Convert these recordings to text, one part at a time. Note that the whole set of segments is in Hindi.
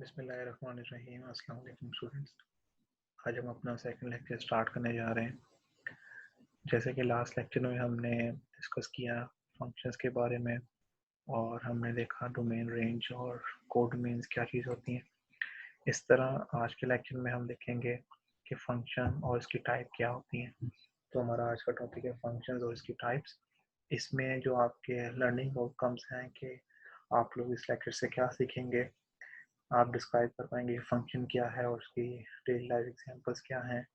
बिस्मिल्लाहिर्रहमानिर्रहीम। अस्सलाम वालेकुम स्टूडेंट्स। आज हम अपना सेकंड लेक्चर स्टार्ट करने जा रहे हैं। जैसे कि लास्ट लेक्चर में हमने डिस्कस किया फंक्शंस के बारे में और हमने देखा डोमेन रेंज और कोडोमेन्स क्या चीज़ होती हैं। इस तरह आज के लेक्चर में हम देखेंगे कि फंक्शन और इसकी टाइप क्या होती हैं। तो हमारा आज का टॉपिक है फंक्शंस और इसकी टाइप्स। इसमें जो आपके लर्निंग आउटकम्स हैं कि आप लोग इस लेक्चर से क्या सीखेंगे, आप डिस्क्राइब कर पाएंगे फंक्शन क्या है और उसकी रियल लाइफ एग्जांपल्स क्या हैं,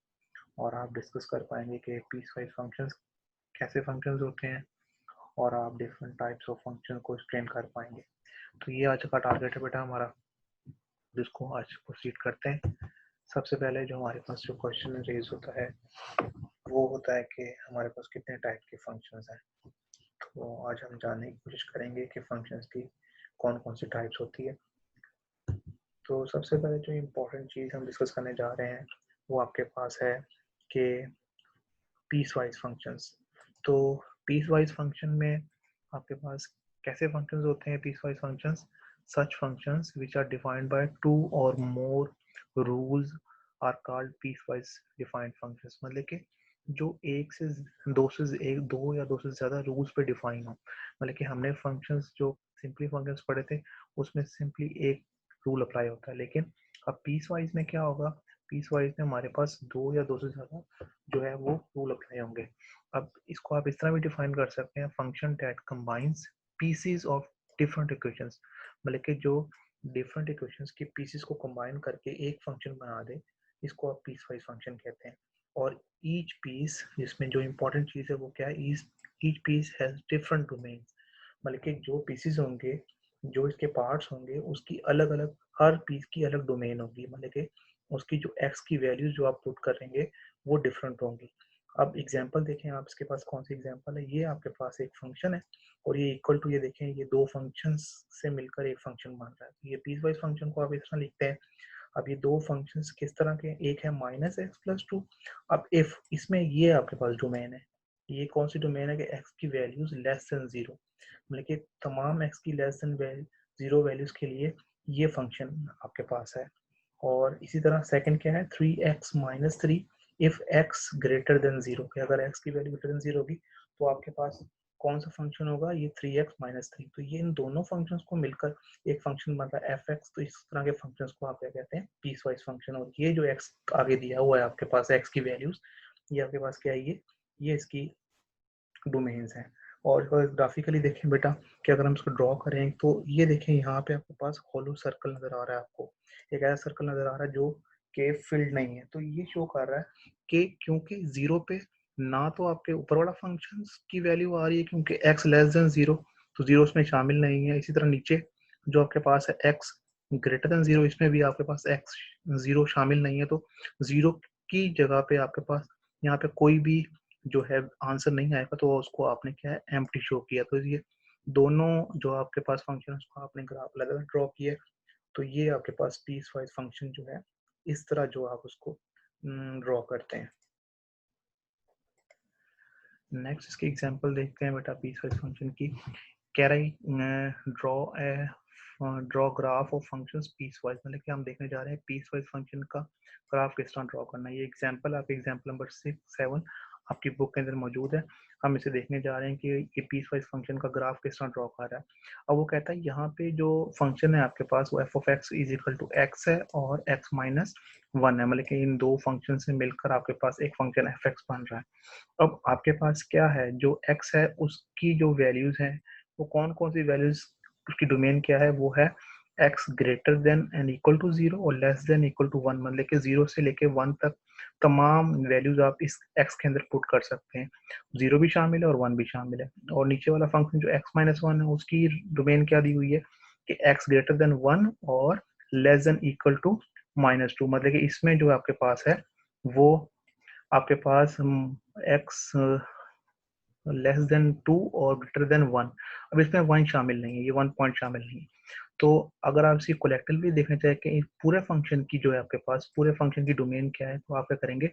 और आप डिस्कस कर पाएंगे कि पीस वाइज फंक्शंस कैसे फंक्शंस होते हैं, और आप डिफरेंट टाइप्स ऑफ फंक्शन को एक्सप्लेन कर पाएंगे। तो ये आज का टारगेट है बेटा हमारा, जिसको आज प्रोसीड करते हैं। सबसे पहले जो हमारे पास जो क्वेश्चन रेज होता है वो होता है कि हमारे पास कितने टाइप के फंक्शंस हैं। तो आज हम जानने की कोशिश करेंगे कि फंक्शंस की कौन कौन सी टाइप्स होती है। तो सबसे पहले जो इम्पोर्टेंट चीज़ हम डिस्कस करने जा रहे हैं वो आपके पास है कि पीस वाइज फंक्शंस। तो पीस वाइज फंक्शन में आपके पास कैसे फंक्शंस होते हैं? Piece wise functions such functions which are defined by two और more rules are called piece wise defined functions. मतलब कि जो दो या दो से ज़्यादा रूल्स पे डिफाइन हो। मतलब कि हमने फंक्शंस जो सिंपली फंक्शंस पढ़े थे उसमें सिंपली एक रूल अप्लाई होता है, लेकिन अब पीस वाइज में क्या होगा? पीस वाइज में हमारे पास दो या दो से ज़्यादा जो है वो रूल अप्लाई होंगे। अब इसको आप इस तरह भी डिफाइन कर सकते हैं, function that combines PCs of different equations. मतलब कि जो डिफरेंट इक्वेशंस के पीसीज को कंबाइन करके एक फंक्शन बना दे, इसको आप पीस वाइज फंक्शन कहते हैं। और ईच पीस, जिसमें जो इम्पोर्टेंट चीज़ है वो क्या है, each piece has different domains. मतलब कि जो पीसीज होंगे, जो इसके पार्ट्स होंगे, उसकी अलग अलग, हर पीस की अलग डोमेन होगी। मतलब कि उसकी जो एक्स की वैल्यूज जो आप पुट करेंगे वो डिफरेंट होंगी। अब एग्जांपल देखें, आप इसके पास कौन सी एग्जांपल है। ये आपके पास एक फंक्शन है और ये इक्वल टू, ये देखें, ये दो फंक्शंस से मिलकर एक फंक्शन बन रहा है। ये पीस वाइज फंक्शन को आप इस तरह लिखते हैं। अब ये दो फंक्शंस किस तरह के, एक है -x+2। अब इफ इसमें ये आपके पास डोमेन है, ये कौन सी डोमेन है कि x की वैल्यूज लेस देन 0। मतलब कि तमाम x की लेस देन 0 वैल्यूज के लिए ये फंक्शन आपके पास है। और इसी तरह सेकंड क्या है, 3x-3 if x greater then 0, कि अगर x की वैल्यू ग्रेटर देन 0 होगी तो आपके पास कौन सा फंक्शन होगा, ये 3x-3। तो ये इन दोनों फंक्शंस को मिलकर एक फंक्शन बन रहा है fx। तो इस तरह के फंक्शंस को आप क्या कहते हैं, पीस वाइज फंक्शन। और ये जो x आगे दिया हुआ है आपके पास, x की वैल्यूज, ये आपके पास क्या है, ये इसकी डोमेन्स हैं। और अगर ग्राफिकली देखें बेटा, कि अगर हम इसको ड्रॉ करें तो ये देखें, यहाँ पे आपके पास होलो सर्कल नजर आ रहा है, आपको एक ऐसा सर्कल नजर आ रहा है जो कि फील्ड नहीं है। तो ये शो कर रहा है कि क्योंकि जीरो पे ना तो आपके ऊपर वाला फंक्शन की वैल्यू आ रही है, क्योंकि x लेस देन 0, तो 0 उसमें शामिल नहीं है। इसी तरह नीचे जो आपके पास है x ग्रेटर देन 0, इसमें भी आपके पास x 0 शामिल नहीं है। तो 0 की जगह पे आपके पास यहाँ पे कोई भी जो है आंसर नहीं आएगा, तो उसको आपने क्या है, एम्प्टी शो किया। तो ये दोनों जो आपके पास फंक्शन है उसको आपने ग्राफ अलग अलग ड्रॉ किया। तो ये आपके पास पीस वाइज फंक्शन जो है, इस तरह जो आप उसको ड्रॉ करते हैं। नेक्स्ट इसकी एग्जांपल देखते हैं बेटा पीस वाइज फंक्शन की। कह रही draw graph of functions piece wise. मतलब कि हम देखने जा रहे हैं पीस वाइज फंक्शन का ग्राफ किस तरह ड्रॉ करना है। ये एग्जांपल आप एग्जांपल नंबर 6-7 आपकी बुक के अंदर मौजूद है। हम इसे देखने जा रहे हैं कि ये पीस वाइज फंक्शन का ग्राफ किस तरह ड्रॉ कर रहा है। अब वो कहता है यहाँ पे जो फंक्शन है आपके पास वो f of x is equal to x है और x माइनस 1 है। मतलब कि इन दो फंक्शन से मिलकर आपके पास एक फंक्शन f x बन रहा है। अब आपके पास क्या है, जो x है उसकी जो वैल्यूज हैं वो कौन कौन सी वैल्यूज, उसकी डोमेन क्या है, वो है x greater than and equal to 0 और लेस देन इक्वल टू 1। मतलब कि 0 से लेके 1 तक तमाम वैल्यूज आप इस x के अंदर पुट कर सकते हैं। 0 भी शामिल है और 1 भी शामिल है। और नीचे वाला फंक्शन जो x माइनस 1 है उसकी डोमेन क्या दी हुई है कि x ग्रेटर देन 1 और लेस देन इक्वल टू -2। मतलब कि इसमें जो आपके पास है वो आपके पास x लेस देन 2 और ग्रेटर देन 1। अब इसमें 1 शामिल नहीं है, ये 1 पॉइंट शामिल नहीं है। तो अगर आप इसी कोलेक्टिवली देखना चाहें कि पूरे फंक्शन की जो है आपके पास पूरे फंक्शन की डोमेन क्या है, तो आप क्या करेंगे,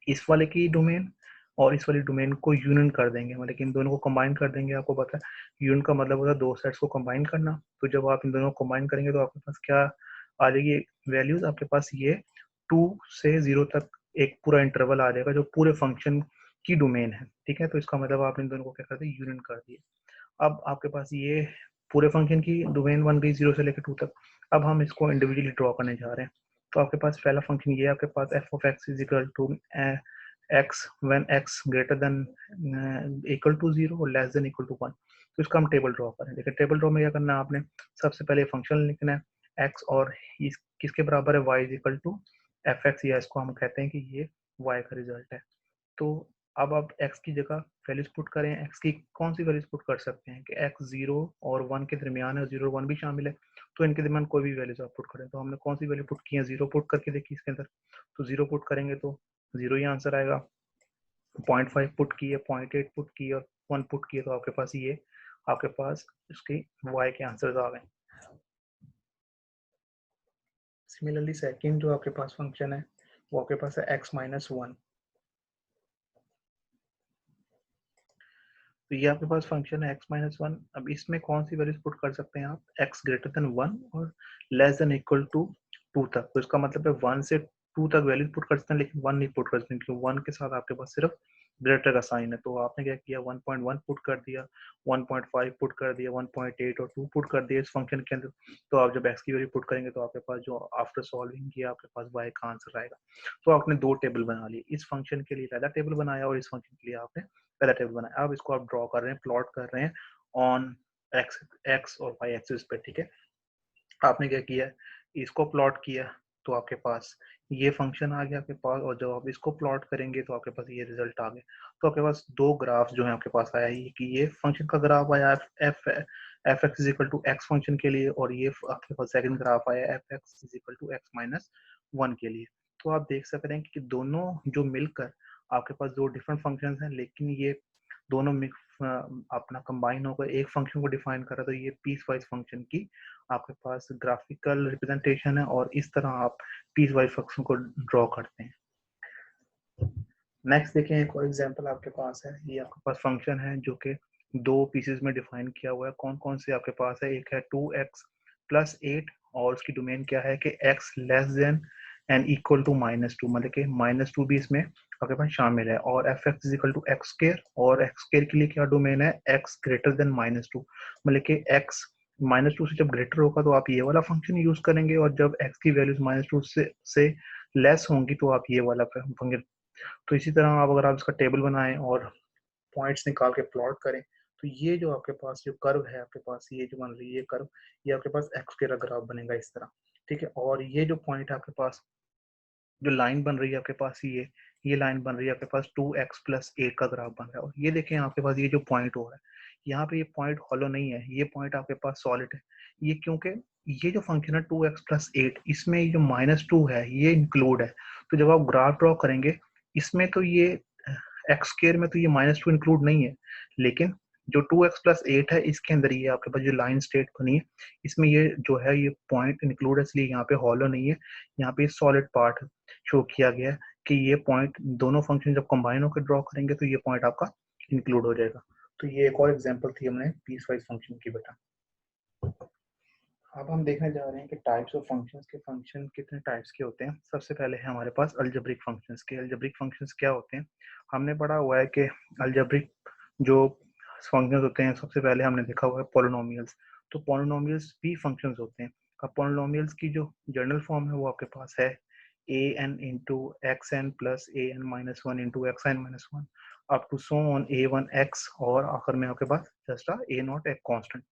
इस वाले की डोमेन और इस वाली डोमेन को यूनियन कर देंगे। मतलब कि इन दोनों को कंबाइन कर देंगे। आपको पता है यूनियन का मतलब होता है दो सेट्स को कंबाइन करना। तो जब आप इन दोनों को कंबाइन करेंगे तो आपके पास क्या आ जाएगी वैल्यूज आपके पास ये 2 से 0 तक एक पूरा इंटरवल आ जाएगा जो पूरे फंक्शन की डोमेन है, ठीक है। तो इसका मतलब आपने इन दोनों को क्या कर दिया, यूनियन कर दिया। अब आपके पास ये पूरे फंक्शन की डोमेन बन गई 0 से लेकर 2 तक। अब हम इसको इंडिविजुअली ड्रॉ करने जा रहे हैं। तो आपके पास पहला फंक्शन ये आपके पास F of X is equal to X when X greater than equal to 0 और लेस देन इक्वल टू 1। तो इसका हम टेबल ड्रॉ करें। देखिए टेबल ड्रॉ में क्या करना है आपने, सबसे पहले फंक्शन लिखना है एक्स और इस किसके बराबर है, Y is equal to F X, या इसको हम कहते हैं कि ये वाई का रिजल्ट है। तो अब आप x की जगह वैल्यूज पुट करें। x की कौन सी वैल्यूज पुट कर सकते हैं कि x 0 और 1 के दरमियान है, 0 और 1 भी शामिल है, तो इनके दरमियान कोई भी वैल्यूज आप पुट करें। तो हमने कौन सी वैल्यू पुट की है, 0 पुट करके देखी इसके अंदर। तो 0 पुट करेंगे तो 0 ही आंसर आएगा। 0.5 पुट की है, 0.8 पुट की है और 1 पुट की है, तो आपके पास ये आपके पास इसके y के आंसर्स आ गए। सिमिलरली सेकंड जो आपके पास फंक्शन है वो आपके पास है x माइनस 1। तो ये आपके पास फंक्शन है x माइनस 1। अब इसमें कौन सी वैल्यूज पुट कर सकते हैं आप, x ग्रेटर देन 1 और लेस देन इक्वल टू 2 तक। तो इसका मतलब है 1 से 2 तक वैल्यूज पुट कर सकते हैं, लेकिन 1 नहीं पुट कर सकते क्योंकि 1 के साथ आपके पास सिर्फ ग्रेटर का साइन है। तो आपने क्या किया, 1.1 पुट कर दिया, 1.5 पुट कर दिया, 1.8 और 2 पुट कर दिया इस फंक्शन के अंदर। तो आप जब x की वैल्यू पुट करेंगे तो आपके पास जो आफ्टर सॉल्विंग किया आपके पास y का आंसर आएगा। तो आपने दो टेबल बना लिए, इस फंक्शन के लिए पहला टेबल बनाया और इस फंक्शन के लिए आपने पहला टेबल बनाया। अब इसको आप ड्रॉ कर रहे हैं, प्लॉट कर रहे हैं ऑन एक्स और वाई एक्सिस पे, ठीक है। आपने क्या किया, इसको प्लॉट किया तो आपके पास ये फंक्शन आ गया आपके पास, और जब आप इसको प्लॉट करेंगे तो आपके पास ये रिजल्ट आ गया। तो आपके पास दो ग्राफ जो है आपके पास आया है कि ये फंक्शन का ग्राफ आया F F X is equal to X function के लिए, और ये आपके पास सेकंड ग्राफ आया F X is equal to X minus 1 के लिए। तो आप देख सकते हैं कि दोनों जो मिलकर आपके पास दो डिफरेंट फंक्शन हैं, लेकिन ये दोनों अपना कंबाइन होकर एक फंक्शन को डिफाइन कर रहा है। तो ये पीस वाइज फंक्शन की आपके पास ग्राफिकल रिप्रेजेंटेशन है, और इस तरह आप पीस वाइज फंक्शन को ड्रॉ करते हैं। नेक्स्ट देखें, एक और एग्जांपल आपके पास है। ये आपके पास फंक्शन है जो कि दो पीसेस में डिफाइन किया हुआ है। कौन कौन से आपके पास है, एक है 2x प्लस 8 और उसकी डोमेन क्या है कि x less than and equal to -2, मतलब कि -2 भी इसमें आपके पास शामिल है, और F X is equal to X square, और एक्स स्क्वायर के लिए क्या डोमेन है, x ग्रेटर देन -2, मतलब कि x -2 से जब ग्रेटर होगा तो आप ये वाला फंक्शन यूज करेंगे, और जब x की वैल्यूज -2 से लेस होंगी तो आप ये वाला फंक्शन। तो इसी तरह आप अगर आप इसका टेबल बनाएं और पॉइंट्स निकाल के प्लॉट करें, तो ये जो आपके पास जो कर्व है आपके पास, ये जो बन रही है कर्व, ये आपके पास एक्स के ग्राफ बनेगा इस तरह, ठीक है। और ये जो पॉइंट है आपके पास, जो लाइन बन रही है आपके पास, ये लाइन बन रही है आपके पास 2x प्लस 8 का ग्राफ बन रहा है। और ये देखें आपके पास ये जो पॉइंट हो रहा है, यहाँ पे ये पॉइंट हॉलो नहीं है, ये पॉइंट आपके पास सॉलिड है। ये क्योंकि ये जो फंक्शन है 2x प्लस 8, इसमें ये जो -2 है ये इंक्लूड है। तो जब आप ग्राफ ड्रॉ करेंगे इसमें तो ये एक्स स्क्वायर में तो ये -2 इंक्लूड नहीं है, लेकिन जो 2x प्लस 8 है इसके अंदर ये आपके पास जो लाइन स्टेट बनी है इसमें ये जो है ये पॉइंट इंक्लूड है, इसलिए यहाँ पे हॉलो नहीं है, यहाँ पे सॉलिड पार्ट शो किया गया है कि ये पॉइंट दोनों फंक्शन जब कंबाइन होकर ड्रॉ करेंगे तो ये पॉइंट आपका इंक्लूड हो जाएगा। तो ये एक और एग्जांपल थी हमने पीस वाइज फंक्शन की बेटा। अब हम देखने जा रहे हैं कि टाइप्स ऑफ फंक्शंस के, फंक्शन कितने टाइप्स के होते हैं। सबसे पहले है हमारे पास अलजेब्रिक फंक्शंस के। अलजेब्रिक फंक्शंस क्या होते हैं, हमने पढ़ा हुआ है कि अलजेब्रिक जो फंक्शंस होते हैं, सबसे पहले हमने देखा हुआ है पॉलिनोमियल्स। तो पॉलिनोमियल्स भी फंक्शंस होते हैं। अब पॉलिनोमियल्स की जो जनरल फॉर्म है वो आपके पास है an into xn plus an minus 1 into xn minus 1 up to so on a1 x, और आखिर में आपके पास जस्ट a नॉट एक constant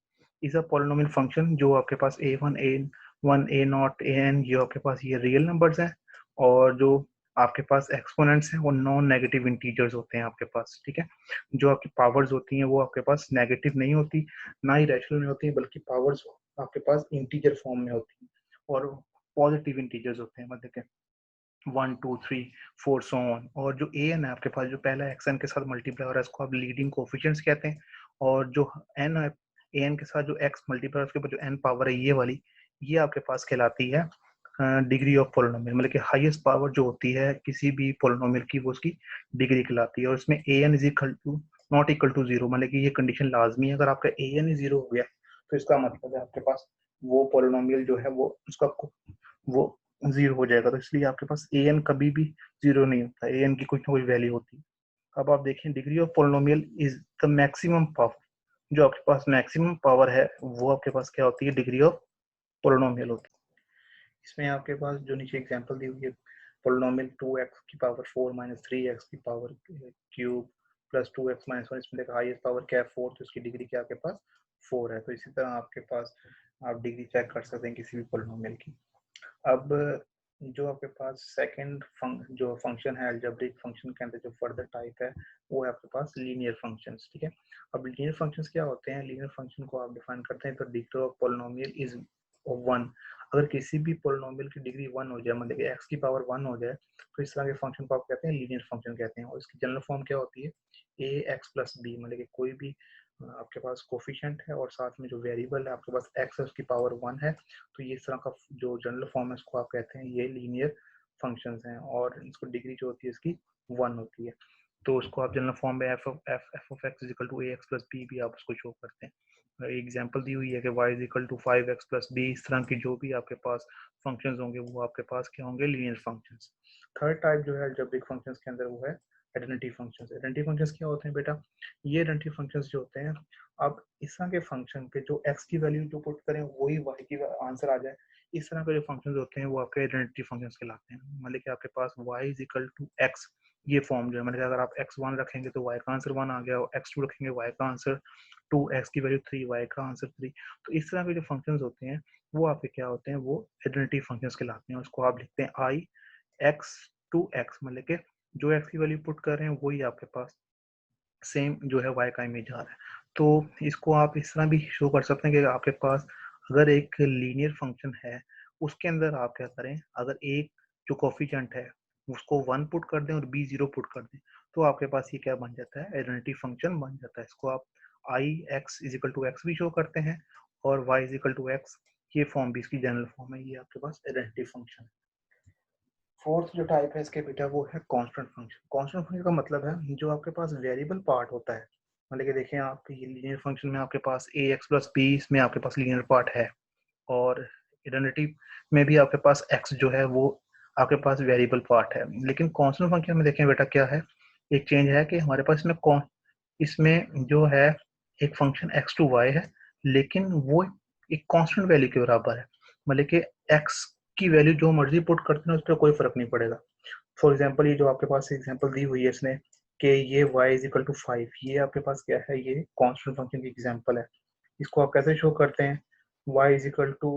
is a polynomial function. जो आपके पास a1 a1 a not an ये आपके पास ये रियल नंबर्स हैं, और जो आपके पास एक्सपोनेंट्स हैं वो नॉन नेगेटिव इंटीजर्स होते हैं आपके पास, ठीक है। जो आपकी पावर्स होती हैं वो आपके पास नेगेटिव नहीं होती, ना ही रैशनल में होती है, बल्कि पावर्स आपके पास इंटीजर फॉर्म में होती हैं, और पॉजिटिव इंटीजर्स होते हैं, मतलब 1 2 3 4 सो ऑन। और जो ए एन है आपके पास, जो पहला एक्स एन के साथ मल्टीप्लाई हो रहा है इसको आप लीडिंग कोफिशिएंट्स कहते हैं, और जो एन है ए एन के साथ जो एक्स मल्टीप्लाई उसके ऊपर जो एन पावर है ये वाली, ये आपके पास कहलाती है डिग्री ऑफ पोलिनोमियल, मतलब कि हाईएस्ट पावर जो होती है किसी भी पोलिनोमियल की वो उसकी डिग्री कहलाती है। और इसमें A N is equal to not equal to 0, मतलब कि ये कंडीशन लाजमी है। अगर आपका ए एन ही 0 हो गया तो इसका मतलब है आपके पास वो पोलिनोमियल जो है वो उसका वो 0 हो जाएगा। तो इसलिए आपके पास ए एन कभी भी 0 नहीं होता, ए एन की कुछ ना कुछ वैल्यू होती है। अब आप देखें degree of polynomial is the maximum power, जो आपके पास मैक्सिमम पावर है वो आपके पास क्या होती है, डिग्री ऑफ पोलिनोमियल होती है। इसमें आपके पास जो नीचे एग्जांपल दी हुई है, पोलिनोमियल 2x की पावर 4 माइनस 3x की power cube plus 2x minus 1, इसमें देखा हाईएस्ट पावर क्या है 4, तो इसकी डिग्री क्या आपके पास 4 है। तो इसी तरह आपके पास आप डिग्री चेक कर सकते हैं किसी भी पोलिनोमियल की। अब जो आपके पास सेकंड जो फंक्शन है अलजेब्रिक फंक्शन के अंदर जो फर्दर टाइप है वो है आपके पास लीनियर फंक्शंस, ठीक है। अब लीनियर फंक्शंस क्या होते हैं, लीनियर फंक्शन को आप डिफाइन करते हैं तो डिग्री ऑफ पोलिनोमियल इज 1। अगर किसी भी पोलिनोमियल की डिग्री 1 हो जाए, मतलब x की पावर 1 हो जाए, तो इस तरह के फंक्शन को आप कहते हैं लीनियर फंक्शन कहते हैं। और इसकी जनरल फॉर्म क्या होती है, ए एक्स प्लस बी, मतलब कि कोई भी आपके पास कोफिशिएंट है और साथ में जो वेरिएबल है आपके पास x है उसकी पावर 1 है, तो ये इस तरह का जो जनरल फॉर्म है इसको आप कहते हैं ये लीनियर फंक्शंस हैं। और इसको डिग्री जो होती है इसकी 1 होती है, तो उसको आप जनरल फॉर्म में F of X is equal to A X plus B भी आप उसको शो करते हैं। एग्जांपल दी हुई है कि y is equal to 5x plus B, इस तरह की जो भी आपके पास फंक्शंस होंगे वो आपके पास क्या होंगे, लीनियर फंक्शंस। थर्ड टाइप जो है अलजेब्रिक फंक्शंस के अंदर वो है आइडेंटिटी फंक्शंस। आइडेंटिटी फंक्शंस क्या होते हैं बेटा, ये आइडेंटिटी फंक्शंस जो होते हैं, अब इस तरह के फंक्शन पे जो x की वैल्यू जो पुट करें वही y की आंसर आ जाए, इस तरह के जो फंक्शंस होते हैं वो आपके आइडेंटिटी फंक्शंस कहलाते हैं। मतलब कि आपके पास y is equal to x, ये फॉर्म जो है, मतलब अगर आप x1 रखेंगे तो y का आंसर 1 आ गया, x2 रखेंगे y का आंसर 2, x की वैल्यू 3, y का आंसर 3। तो इस तरह के जो फंक्शंस होते हैं वो आपके क्या होते हैं, वो आइडेंटिटी फंक्शंस कहलाते हैं। उसको आप लिखते हैं i x टू x, मतलब कि जो x की वैल्यू पुट कर रहे हैं वही आपके पास सेम जो है y का इमेज आ रहा है। तो इसको आप इस तरह भी शो कर सकते हैं कि आपके पास अगर एक लीनियर फंक्शन है उसके अंदर आप क्या करें, अगर एक जो कोफिशिएंट है उसको 1 पुट कर दें और b 0 पुट कर दें, तो आपके पास ये क्या बन जाता है, आइडेंटिटी फंक्शन बन जाता है। इसको आप i x is equal to x भी शो करते हैं और y इजिकल टू x, ये फॉर्म भी इसकी जनरल फॉर्म है, ये आपके पास आइडेंटिटी फंक्शन है। फोर्थ जो टाइप है इसके बेटा वो है कांस्टेंट फंक्शन। कांस्टेंट फंक्शन का मतलब है जो आपके पास वेरिएबल पार्ट होता है, मतलब कि देखें आप ये लीनियर फंक्शन में आपके पास ए एक्स प्लस बी, इसमें आपके पास लीनियर पार्ट है, और आइडेंटिटी में भी आपके पास एक्स जो है वो आपके पास वेरिएबल पार्ट है। लेकिन कांस्टेंट फंक्शन में देखें बेटा क्या है, एक चेंज है कि हमारे पास इसमें जो है एक फंक्शन एक्स टू वाई है, लेकिन वो एक कांस्टेंट वैल्यू के बराबर है, मतलब कि एक्स की वैल्यू जो मर्जी पुट करते हैं उस पर कोई फर्क नहीं पड़ेगा। फॉर एग्जाम्पल ये जो आपके पास एग्जाम्पल दी हुई है इसमें कि ये y इज इक्वल टू 5, ये आपके पास क्या है, ये कांस्टेंट फंक्शन की एग्जाम्पल है। इसको आप कैसे शो करते हैं, y is equal to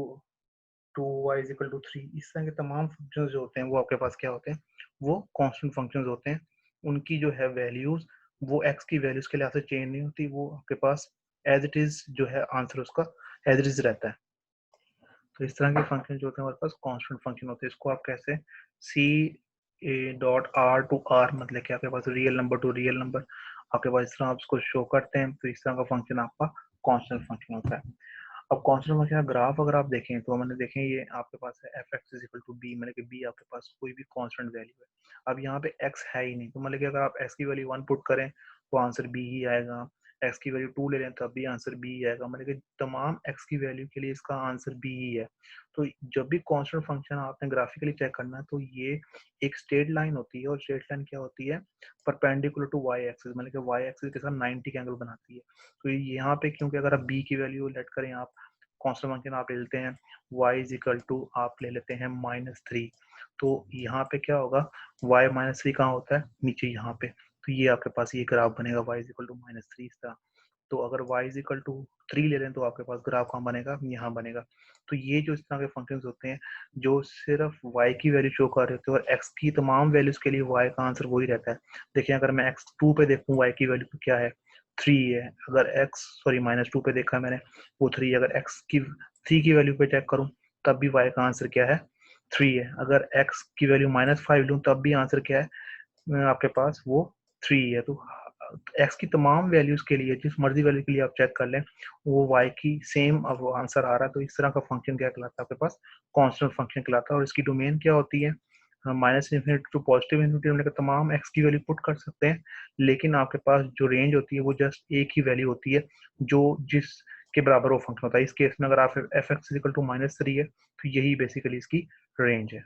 2, y is equal to 3, इस तरह के तमाम फंक्शन जो होते हैं वो आपके पास क्या होते हैं, वो कांस्टेंट फंक्शन होते हैं। उनकी जो है वैल्यूज वो x की वैल्यूज के लिहाज से चेंज नहीं होती, वो आपके पास एज इट इज जो है आंसर उसका एज इट इज रहता है। तो इस तरह के फंक्शन जो होते हैं हमारे पास कांस्टेंट फंक्शन होते हैं। इसको आप कैसे see A dot R to R, मतलब कि आपके पास real number to real number आपके पास इस तरह आप उसको शो करते हैं, तो इस तरह का फंक्शन आपका कांस्टेंट फंक्शन होता है। अब कांस्टेंट फंक्शन का ग्राफ अगर आप देखें तो मैंने देखें ये आपके पास है F X is equal to B, मतलब कि बी आपके पास कोई भी कांस्टेंट वैल्यू है। अब यहाँ पे एक्स है ही नहीं, तो मतलब कि अगर आप एक्स की वैल्यू 1 पुट करें तो आंसर बी ही आएगा, एक्स की वैल्यू 2 ले लें तब भी आंसर बी ही आएगा, मतलब कि तमाम एक्स की वैल्यू के लिए इसका आंसर बी ही है। तो जब भी कांस्टेंट फंक्शन आपने ग्राफिकली चेक करना है तो ये एक स्ट्रेट लाइन होती है, और स्ट्रेट लाइन क्या होती है, परपेंडिकुलर टू वाई एक्सिस, मतलब कि वाई एक्सिस के साथ 90 का एंगल बनाती है। तो यहाँ पे क्योंकि अगर आप बी की वैल्यू लेट करें, आप कांस्टेंट फंक्शन आप ले लेते हैं y इज इक्वल टू आप ले लेते हैं -3, तो यहाँ पे क्या होगा, y -3 कहाँ होता है, नीचे यहाँ पे। तो ये आपके पास ये ग्राफ बनेगा y इज इक्वल टू -3 इस तरह। तो अगर y इज इक्वल टू 3 ले लें तो आपके पास ग्राफ कहाँ बनेगा, यहाँ बनेगा। तो ये जो इस तरह के फंक्शंस होते हैं जो सिर्फ y की वैल्यू शो कर रहे होते हैं और x की तमाम वैल्यूज के लिए y का आंसर वही रहता है। देखिए अगर मैं x2 पे देखूँ y की वैल्यू क्या है, 3 है। अगर -2 पे देखा मैंने वो 3, अगर x की 3 की वैल्यू पे चेक करूँ तब भी y का आंसर क्या है, 3 है। अगर x की वैल्यू -5 लूँ तब भी आंसर क्या है आपके पास, वो 3 है। तो x की तमाम वैल्यूज के लिए जिस मर्जी वैल्यू के लिए आप चेक कर लें वो y की सेम अब आंसर आ रहा है। तो इस तरह का फंक्शन क्या कहलाता है, आपके पास कांस्टेंट फंक्शन कहलाता है। और इसकी डोमेन क्या होती है, minus infinity to positive infinity, हमने तमाम x की वैल्यू पुट कर सकते हैं, लेकिन आपके पास जो रेंज होती है वो जस्ट एक ही वैल्यू होती है जो जिस के बराबर वो फंक्शन होता है। इस केस में अगर आप एफ एक्स इक्वल टू -3 है तो यही बेसिकली इसकी रेंज है।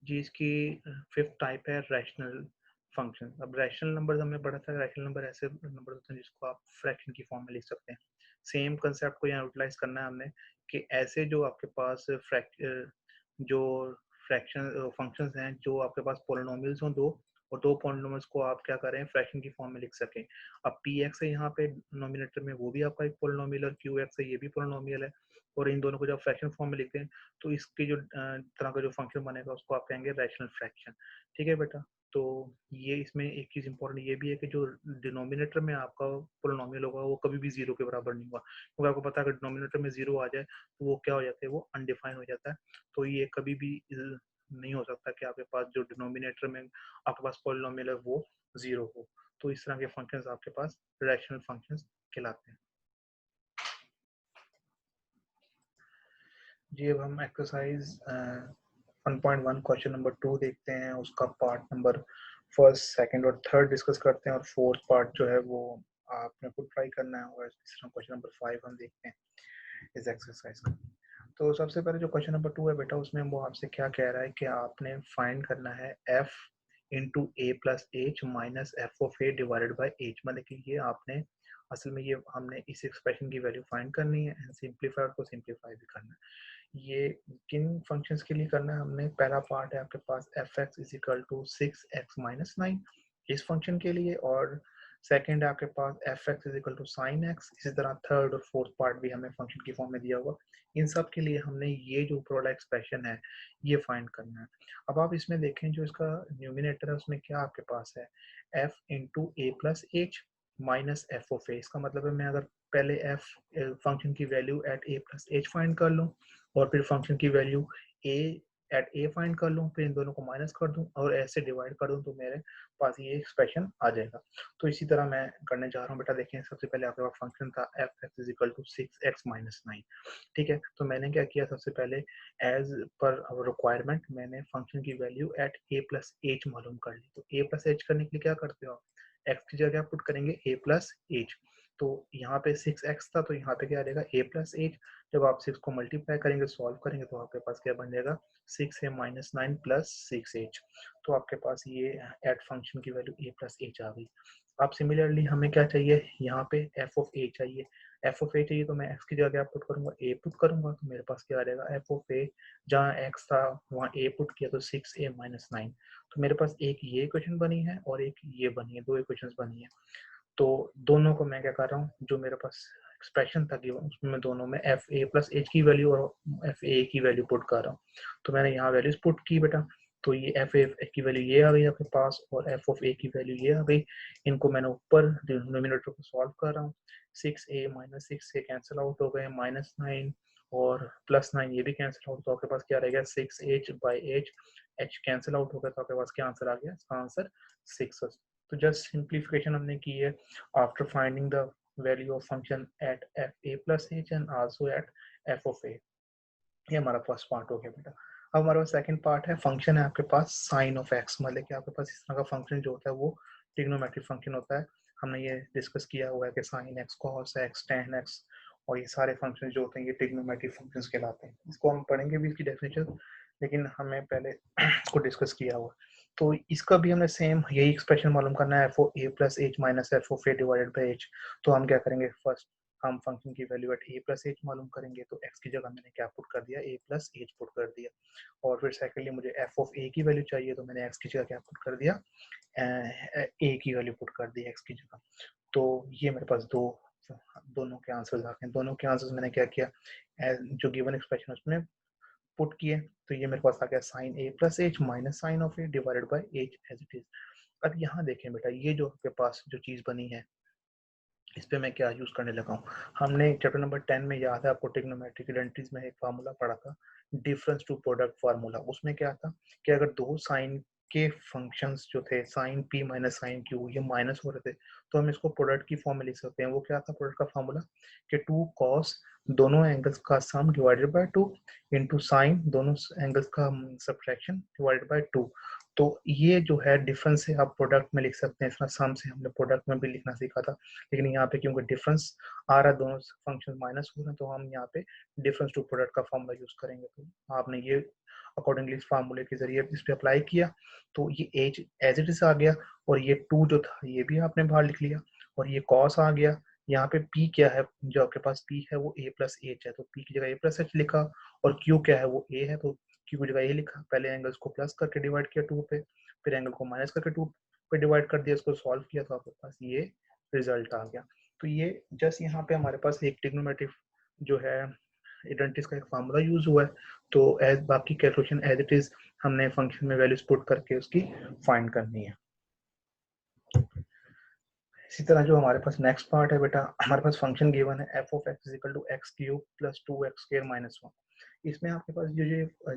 जी इसकी फिफ्थ टाइप है रैशनल फंक्शन। अब रैशनल नंबर हमने पढ़ा था, रैशनल नंबर ऐसे नंबर होते हैं जिसको आप फ्रैक्शन की फॉर्म में लिख सकते हैं। सेम कंसेप्ट को यहाँ यूटिलाइज करना है हमने कि ऐसे जो आपके पास जो फ्रैक्शन फंक्शंस हैं जो आपके पास पोलिनोमियल्स हों दो, और दो पोलिनोमियल्स को आप क्या करें फ्रैक्शन की फॉर्म में लिख सकें। अब पी एक्स है यहाँ पे डिनोमिनेटर में, वो भी आपका एक पोलिनोमियल, और क्यू एक्स है ये भी पोलिनोमियल है, और इन दोनों को जब फ्रैक्शन फॉर्म में लिखते हैं तो इसके जो तरह का जो फंक्शन बनेगा उसको आप कहेंगे रैशनल फ्रैक्शन। ठीक है बेटा, तो ये इसमें एक चीज इंपॉर्टेंट ये भी है कि जो डिनोमिनेटर में आपका पोलिनोमियल होगा वो कभी भी जीरो के बराबर नहीं होगा, क्योंकि आपको पता है अगर डिनोमिनेटर में जीरो आ जाए तो वो क्या हो जाता है, वो अनडिफाइन हो जाता है। तो ये कभी भी नहीं हो सकता कि आपके पास जो डिनोमिनेटर में आपके पास पोलिनोमियल है वो जीरो हो। तो इस तरह के फंक्शंस आपके पास रैशनल फंक्शंस कहलाते हैं। जी अब हम एक्सरसाइज 1.1 क्वेश्चन नंबर 2 देखते हैं, उसका पार्ट नंबर फर्स्ट, सेकंड और थर्ड डिस्कस करते हैं, और फोर्थ पार्ट जो है वो आपने खुद ट्राई करना है। और तीसरा क्वेश्चन नंबर 5 हम देखते हैं इस एक्सरसाइज का। तो सबसे पहले जो क्वेश्चन नंबर 2 है बेटा, उसमें वो आपसे क्या कह रहा है कि आपने फाइंड करना है f into A plus H minus F of A divided by H. मतलब कि ये आपने असल में ये हमने इस एक्सप्रेशन की वैल्यू फाइंड करनी है एंड सिंप्लीफायर को सिंप्लीफाई भी करना है। ये किन फंक्शंस के लिए करना है हमने, पहला पार्ट है आपके पास F X is equal to 6x-9 इस फंक्शन के लिए, और सेकंड है आपके पास F X is equal to sine X. इसी तरह थर्ड और फोर्थ पार्ट भी हमें फंक्शन की फॉर्म में दिया हुआ। इन सब के लिए हमने ये जो प्रोडक्ट एक्सप्रेशन है ये फाइंड करना है। अब आप इसमें देखें जो इसका न्यूमिनेटर है उसमें क्या आपके पास है, F into A plus H minus F of A. इसका मतलब है मैं अगर पहले एफ फंक्शन की value at A plus H find कर लूँ, और फिर फंक्शन की value A at A find कर लूँ, फिर इन दोनों को माइनस कर दूँ और ऐसे डिवाइड कर दूँ, तो मेरे पास ये एक्सप्रेशन आ जाएगा। तो इसी तरह मैं करने जा रहा हूँ बेटा। देखें सबसे पहले आपके पास फंक्शन था F X is equal to 6x-9। ठीक है, तो मैंने क्या किया, सबसे पहले एज पर आवर रिक्वायरमेंट मैंने फंक्शन की value at A plus H मालूम कर ली। तो ए प्लस एच करने के लिए क्या करते हो आप, एक्स की जगह पुट करेंगे ए प्लस एच। तो यहाँ पे 6x था तो यहाँ पे क्या आ जाएगा ए प्लस एच। जब आप 6 को मल्टीप्लाई करेंगे सॉल्व करेंगे तो आपके पास क्या बन जाएगा 6a-9 प्लस 6h। तो आपके पास ये एट फंक्शन की वैल्यू ए प्लस एच आ गई। अब सिमिलरली हमें क्या चाहिए, यहाँ पे एफ ऑफ ए चाहिए। एफ ऑफ ए चाहिए तो मैं एक्स की जगह पुट करूंगा ए पुट करूंगा, तो मेरे पास क्या आ जाएगा एफ ऑफ ए, जहाँ एक्स था वहाँ ए पुट किया तो 6a-9। तो मेरे पास एक ये इक्वेशन बनी है और एक ये बनी है, दो इक्वेशंस बनी है। तो दोनों को मैं क्या कर रहा हूँ, जो मेरे पास एक्सप्रेशन था कि उसमें मैं दोनों में एफ ए प्लस एच की वैल्यू और एफ ए की वैल्यू पुट कर रहा हूँ। तो मैंने यहाँ वैल्यूज पुट की बेटा, तो ये एफ ए की वैल्यू ये आ गई आपके पास और एफ ऑफ ए की वैल्यू ये आ गई। इनको मैंने ऊपर डिनोमिनेटर को सॉल्व कर रहा हूँ। 6a-6 से कैंसिल आउट हो गए, -9 और +9 ये भी कैंसिल आउट, तो आपके पास क्या रह गया 6h/h। h कैंसिल आउट हो गया तो आपके पास क्या आंसर आ गया, इसका आंसर 6। तो जस्ट सिंप्लीफिकेशन हमने की है after finding the value of function at F A plus H and also at F of A. ये हमारा फर्स्ट पार्ट हो गया बेटा। अब हमारा सेकंड पार्ट है, फंक्शन है आपके पास साइन ऑफ एक्स। मतलब कि आपके पास इस तरह का फंक्शन जो होता है वो ट्रिग्नोमेट्रिक फंक्शन होता है। हमने ये डिस्कस किया हुआ है कि sine x, cos x, ten x और ये सारे फंक्शन जो होते हैं ये ट्रिग्नोमेट्रिक फंक्शंस कहलाते हैं। इसको हम पढ़ेंगे भी इसकी डेफिनेशन, लेकिन हमें पहले इसको डिस्कस किया हुआ। तो इसका भी हमें सेम यही एक्सप्रेशन मालूम करना है, F of A plus H minus F of A divided by H. तो हम क्या करेंगे, फर्स्ट हम फंक्शन की value at A plus H मालूम करेंगे, तो एक्स की जगह मैंने क्या पुट कर दिया, ए प्लस एच पुट कर दिया। और फिर सेकेंडली मुझे एफ ऑफ ए की वैल्यू चाहिए, तो मैंने एक्स की जगह क्या पुट कर दिया, ए की वैल्यू पुट कर दी एक्स की जगह। तो ये मेरे पास दोनों के आंसर्स आ गए। दोनों के आंसर्स मैंने क्या किया, जो गिवन एक्सप्रेशन उसमें पुट किए, तो ये मेरे पास आ गया sine A plus H minus sine of A divided by H as it is. अब यहाँ देखें बेटा, ये जो आपके पास जो चीज़ बनी है इस पे मैं क्या यूज करने लगा हूँ। हमने चैप्टर नंबर 10 में, याद है आपको, ट्रिग्नोमेट्रिक आइडेंटिटीज में एक फार्मूला पढ़ा था, डिफरेंस टू प्रोडक्ट फार्मूला। उसमें क्या था कि अगर दो साइन के फंक्शंस जो थे, sine P minus sine Q, ये माइनस हो रहे थे, तो हम इसको प्रोडक्ट की फॉर्म में लिख सकते हैं। वो क्या था प्रोडक्ट का फार्मूला, कि 2 कॉस दोनों एंगल्स का सम डिवाइडेड बाय 2 इंटू साइन दोनों एंगल्स का सब्ट्रैक्शन डिवाइडेड बाय 2। तो ये जो है डिफरेंस से आप प्रोडक्ट में लिख सकते हैं, इस तरह सम से हमने प्रोडक्ट में भी लिखना सीखा था, लेकिन यहाँ पे क्योंकि डिफरेंस आ रहा है, दोनों फंक्शन माइनस हो रहे हैं, तो हम यहाँ पे डिफरेंस टू प्रोडक्ट का फॉर्मूला यूज करेंगे। तो आपने ये अकॉर्डिंगली इस फार्मूले के जरिए इस पे अप्लाई किया, तो ये एज एज इट इज आ गया, और ये 2 जो था ये भी आपने बाहर लिख लिया, और ये कॉस आ गया। यहाँ पे p क्या है, जो आपके पास p है वो a प्लस एच है, तो p की जगह a प्लस एच लिखा, और q क्या है वो a है, तो q की जगह a लिखा। पहले एंगल्स को प्लस करके डिवाइड किया 2 पे, फिर एंगल को माइनस करके 2 पे डिवाइड कर दिया, इसको सॉल्व किया, तो आपके पास ये रिजल्ट आ गया। तो ये जस्ट यहाँ पे हमारे पास एक ट्रिग्नोमेट्रिक जो है आइडेंटिटीज का एक फार्मूला यूज हुआ है, तो एज बाकी कैलकुलेशन एज इट इज हमने फंक्शन में वैल्यूज पुट करके उसकी फाइंड करनी है। इसी तरह जो हमारे पास नेक्स्ट पार्ट है बेटा, हमारे पास फंक्शन गिवन है F of X equal to X cube plus 2x square minus 1। इसमें आपके पास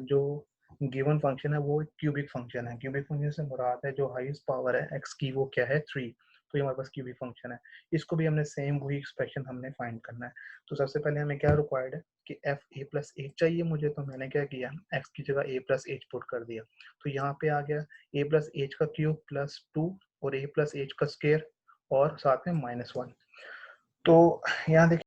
जो गिवन फंक्शन है वो एक क्यूबिक फंक्शन है। क्यूबिक फंक्शन से मुराद है जो हाईएस्ट पावर है एक्स की वो क्या है 3, तो ये हमारे पास क्यूबिक फंक्शन है। इसको भी हमने सेम वही एक्सप्रेशन हमने फाइंड करना है। तो सबसे पहले हमें क्या रिक्वायर्ड है कि एफ ए प्लस एच चाहिए मुझे, तो मैंने क्या किया, एक्स की जगह ए प्लस एच पुट कर दिया, तो यहाँ पे आ गया ए प्लस एच का क्यूब प्लस 2 और ए प्लस एच का स्क्वायर और साथ में -1। तो यहाँ देखें